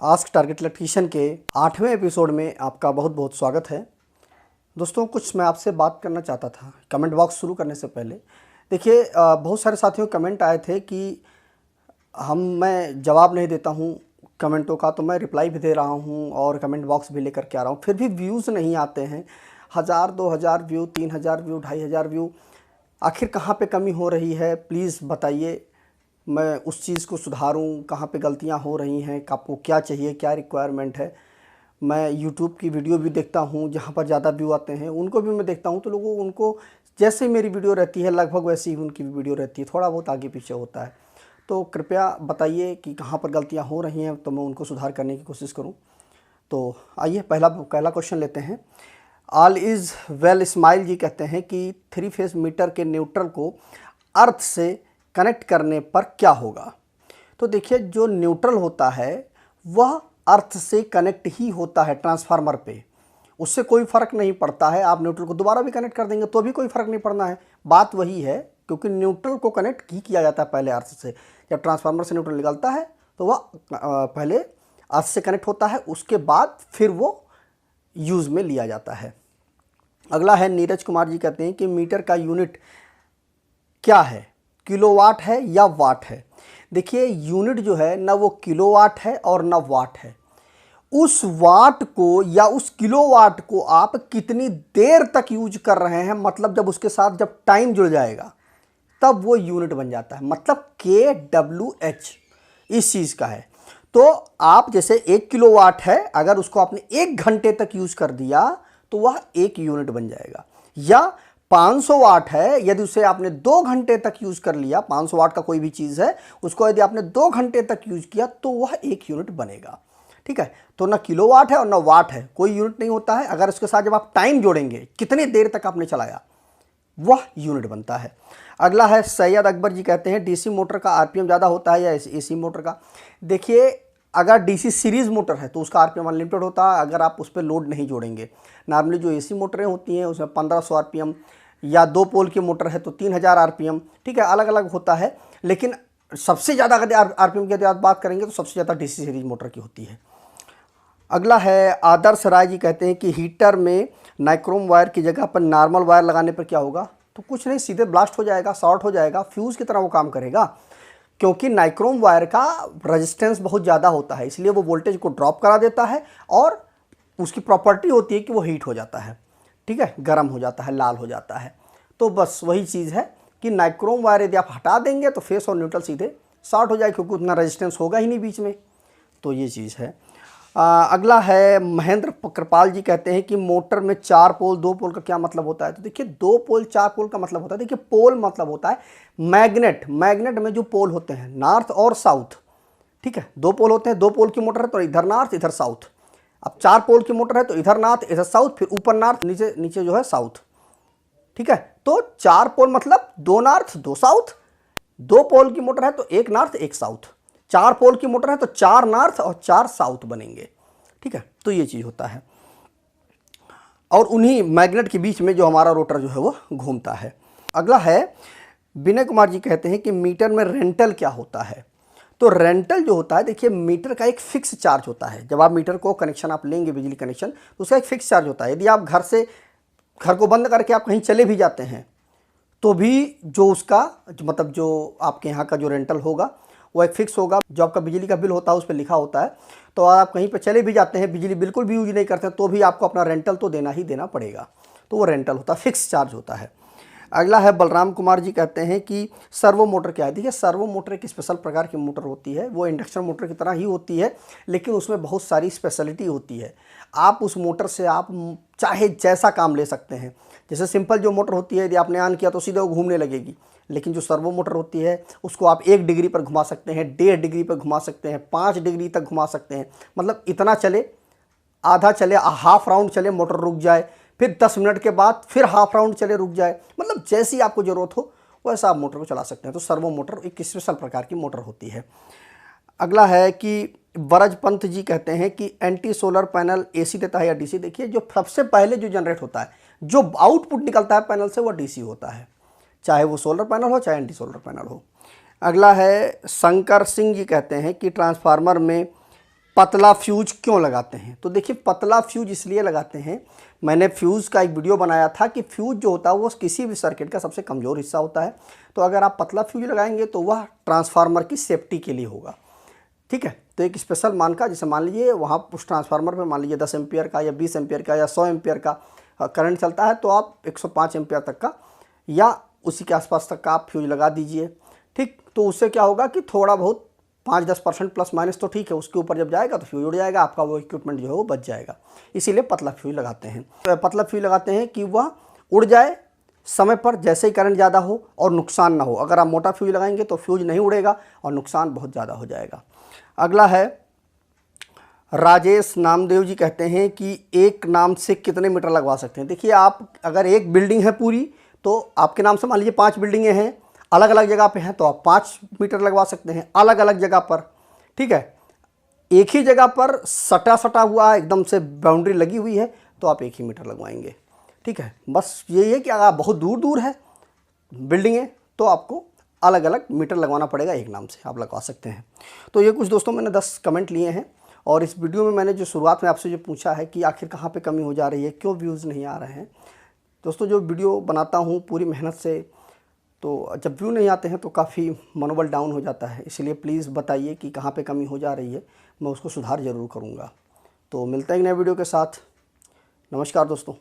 Ask target electrician के 8वें episode में आपका बहुत बहुत स्वागत है। दोस्तों, कुछ मैं आपसे बात करना चाहता था कमेंट बॉक्स शुरू करने से पहले। देखिए, बहुत सारे साथियों कमेंट आए थे कि मैं जवाब नहीं देता हूं कमेंटों का, तो मैं रिप्लाई भी दे रहा हूं और कमेंट बॉक्स भी लेकर के आ रहा हूं, फिर भी व्यूज़ नहीं आते हैं। 1000, 2000 व्यू, 3000 व्यू, 2500 व्यू, आखिर कहाँ पे कमी हो रही है? प्लीज़ बताइए, मैं उस चीज़ को सुधारूं। कहाँ पे गलतियां हो रही हैं, आपको क्या चाहिए, क्या रिक्वायरमेंट है। मैं यूट्यूब की वीडियो भी देखता हूं जहां पर ज़्यादा व्यू आते हैं, उनको भी मैं देखता हूं, तो लोगों उनको जैसे मेरी वीडियो रहती है लगभग वैसी ही उनकी भी वीडियो रहती है, थोड़ा बहुत आगे पीछे होता है। तो कृपया बताइए कि कहाँ पर गलतियाँ हो रही हैं, तो मैं उनको सुधार करने की कोशिश करूँ। तो आइए पहला क्वेश्चन लेते हैं। ऑल इज़ वेल स्माइल जी कहते हैं कि 3 फेज मीटर के न्यूट्रल को अर्थ से कनेक्ट करने पर क्या होगा? तो देखिए, जो न्यूट्रल होता है वह अर्थ से कनेक्ट ही होता है ट्रांसफार्मर पे, उससे कोई फ़र्क नहीं पड़ता है। आप न्यूट्रल को दोबारा भी कनेक्ट कर देंगे तो भी कोई फ़र्क नहीं पड़ना है। बात वही है, क्योंकि न्यूट्रल को कनेक्ट ही किया जाता है पहले अर्थ से। जब ट्रांसफार्मर से न्यूट्रल निकलता है तो वह पहले अर्थ से कनेक्ट होता है, उसके बाद फिर वो यूज़ में लिया जाता है। अगला है नीरज कुमार जी कहते हैं कि मीटर का यूनिट क्या है, किलोवाट है या वाट है? देखिए, यूनिट जो है ना वो किलोवाट है और ना वाट है। उस वाट को या उस किलोवाट को आप कितनी देर तक यूज कर रहे हैं, मतलब जब उसके साथ जब टाइम जुड़ जाएगा तब वो यूनिट बन जाता है। मतलब kWh इस चीज़ का है। तो आप जैसे 1 किलोवाट है, अगर उसको आपने 1 घंटे तक यूज कर दिया तो वह 1 यूनिट बन जाएगा। या 500 वाट है, यदि उसे आपने 2 घंटे तक यूज कर लिया, 500 वाट का कोई भी चीज़ है, उसको यदि आपने 2 घंटे तक यूज किया तो वह 1 यूनिट बनेगा। ठीक है, तो ना किलोवाट है और ना वाट है, कोई यूनिट नहीं होता है। अगर उसके साथ जब आप टाइम जोड़ेंगे, कितनी देर तक आपने चलाया, वह यूनिट बनता है। अगला है सैयद अकबर जी कहते हैं डीसी मोटर का आरपीएम ज़्यादा होता है या एसी मोटर का? देखिए, अगर डीसी सीरीज़ मोटर है तो उसका आरपीएम अनलिमिटेड होता है, अगर आप उस पर लोड नहीं जोड़ेंगे। नॉर्मली जो एसी मोटरें होती हैं उसमें 1500 आरपीएम, या 2 पोल की मोटर है तो 3000 आरपीएम। ठीक है, अलग अलग होता है, लेकिन सबसे ज़्यादा अगर आरपीएम की यदि आप बात करेंगे तो सबसे ज़्यादा डीसी सीरीज मोटर की होती है। अगला है आदर्श राय जी कहते हैं कि हीटर में नाइक्रोम वायर की जगह पर नॉर्मल वायर लगाने पर क्या होगा? तो कुछ नहीं, सीधे ब्लास्ट हो जाएगा, शॉर्ट हो जाएगा, फ्यूज़ की तरह वो काम करेगा। क्योंकि नाइक्रोम वायर का रेजिस्टेंस बहुत ज़्यादा होता है, इसलिए वो वोल्टेज को ड्रॉप करा देता है और उसकी प्रॉपर्टी होती है कि वो हीट हो जाता है। ठीक है, गर्म हो जाता है, लाल हो जाता है। तो बस वही चीज़ है कि नाइक्रोम वायर यदि आप हटा देंगे तो फेस और न्यूट्रल सीधे शॉर्ट हो जाएगा, क्योंकि उतना रेजिस्टेंस होगा ही नहीं बीच में। तो ये चीज़ है। अगला है महेंद्र कृपाल जी कहते हैं कि मोटर में 4 पोल 2 पोल का क्या मतलब होता है? तो देखिए, 2 पोल 4 पोल का मतलब होता है, देखिए पोल मतलब होता है मैग्नेट। मैग्नेट में जो पोल होते हैं नॉर्थ और साउथ। ठीक है, 2 पोल होते हैं, 2 पोल की मोटर है तो इधर नॉर्थ इधर साउथ। अब 4 पोल की मोटर है तो इधर नॉर्थ इधर साउथ, फिर ऊपर नॉर्थ नीचे नीचे जो है साउथ। ठीक है, तो 4 पोल मतलब 2 नॉर्थ 2 साउथ। 2 पोल की मोटर है तो 1 नॉर्थ 1 साउथ। 4 पोल की मोटर है तो 4 नॉर्थ और 4 साउथ बनेंगे। ठीक है, तो ये चीज़ होता है। और उन्हीं मैग्नेट के बीच में जो हमारा रोटर जो है वो घूमता है। अगला है विनय कुमार जी कहते हैं कि मीटर में रेंटल क्या होता है? तो रेंटल जो होता है, देखिए मीटर का एक फिक्स चार्ज होता है। जब आप मीटर को कनेक्शन आप लेंगे, बिजली कनेक्शन, तो उसका एक फिक्स चार्ज होता है। यदि आप घर को बंद करके आप कहीं चले भी जाते हैं तो भी जो उसका मतलब जो आपके यहाँ का जो रेंटल होगा वो एक फिक्स होगा। जो आपका बिजली का बिल होता है उस पर लिखा होता है। तो आप कहीं पर चले भी जाते हैं, बिजली बिल्कुल भी यूज नहीं करते तो भी आपको अपना रेंटल तो देना ही देना पड़ेगा। तो वो रेंटल होता है, फिक्स चार्ज होता है। अगला है बलराम कुमार जी कहते हैं कि सर्वो मोटर क्या है? देखिए, सर्वो मोटर एक स्पेशल प्रकार की मोटर होती है, वो इंडक्शन मोटर की तरह ही होती है, लेकिन उसमें बहुत सारी स्पेशलिटी होती है। आप उस मोटर से आप चाहे जैसा काम ले सकते हैं। जैसे सिंपल जो मोटर होती है, यदि आपने ऑन किया तो सीधे वो घूमने लगेगी, लेकिन जो सर्वो मोटर होती है उसको आप 1 डिग्री पर घुमा सकते हैं, 1.5 डिग्री पर घुमा सकते हैं, 5 डिग्री तक घुमा सकते हैं। मतलब इतना चले, आधा चले, हाफ राउंड चले, मोटर रुक जाए, फिर 10 मिनट के बाद फिर हाफ राउंड चले, रुक जाए। मतलब जैसी आपको ज़रूरत हो वैसा आप मोटर को चला सकते हैं। तो सर्वो मोटर एक स्पेशल प्रकार की मोटर होती है। अगला है कि वरज पंत जी कहते हैं कि एंटी सोलर पैनल एसी देता है या डीसी? देखिए, जो सबसे पहले जो जनरेट होता है, जो आउटपुट निकलता है पैनल से, वो डीसी होता है, चाहे वो सोलर पैनल हो चाहे एंटी सोलर पैनल हो। अगला है शंकर सिंह जी कहते हैं कि ट्रांसफार्मर में पतला फ्यूज क्यों लगाते हैं? तो देखिए, पतला फ्यूज इसलिए लगाते हैं, मैंने फ्यूज़ का एक वीडियो बनाया था कि फ्यूज जो होता है वो किसी भी सर्किट का सबसे कमज़ोर हिस्सा होता है। तो अगर आप पतला फ्यूज लगाएंगे तो वह ट्रांसफार्मर की सेफ्टी के लिए होगा, ठीक है। तो एक स्पेशल मान का, जैसे मान लीजिए वहाँ उस ट्रांसफार्मर पे मान लीजिए 10 एम्पियर का या 20 एम्पियर का या 100 एम्पियर का करंट चलता है, तो आप 105 एम्पियर तक का या उसी के आसपास तक का आप फ्यूज लगा दीजिए, ठीक। तो उससे क्या होगा कि थोड़ा बहुत 5-10% प्लस माइनस तो ठीक है, उसके ऊपर जब जाएगा तो फ्यूज उड़ जाएगा, आपका वो इक्विपमेंट जो है वो बच जाएगा। इसीलिए पतला फ्यूज लगाते हैं। तो पतला फ्यूज लगाते हैं कि वह उड़ जाए समय पर, जैसे ही करंट ज़्यादा हो और नुकसान ना हो। अगर आप मोटा फ्यूज लगाएंगे तो फ्यूज नहीं उड़ेगा और नुकसान बहुत ज़्यादा हो जाएगा। अगला है, राजेश नामदेव जी कहते हैं कि एक नाम से कितने मीटर लगवा सकते हैं? देखिए, आप अगर एक बिल्डिंग है पूरी, तो आपके नाम से मान लीजिए 5 बिल्डिंगें हैं, अलग अलग जगह पे हैं, तो आप 5 मीटर लगवा सकते हैं अलग अलग जगह पर, ठीक है। एक ही जगह पर सटा सटा हुआ एकदम से बाउंड्री लगी हुई है तो आप एक ही मीटर लगवाएंगे, ठीक है। बस यही है कि अगर आप बहुत दूर दूर है बिल्डिंगें तो आपको अलग अलग मीटर लगवाना पड़ेगा, एक नाम से आप लगवा सकते हैं। तो ये कुछ दोस्तों मैंने 10 कमेंट लिए हैं, और इस वीडियो में मैंने जो शुरुआत में आपसे जो पूछा है कि आखिर कहाँ पे कमी हो जा रही है, क्यों व्यूज़ नहीं आ रहे हैं। दोस्तों, जो वीडियो बनाता हूँ पूरी मेहनत से, तो जब व्यू नहीं आते हैं तो काफ़ी मनोबल डाउन हो जाता है। इसलिए प्लीज़ बताइए कि कहाँ पे कमी हो जा रही है, मैं उसको सुधार ज़रूर करूँगा। तो मिलते हैं एक नए वीडियो के साथ। नमस्कार दोस्तों।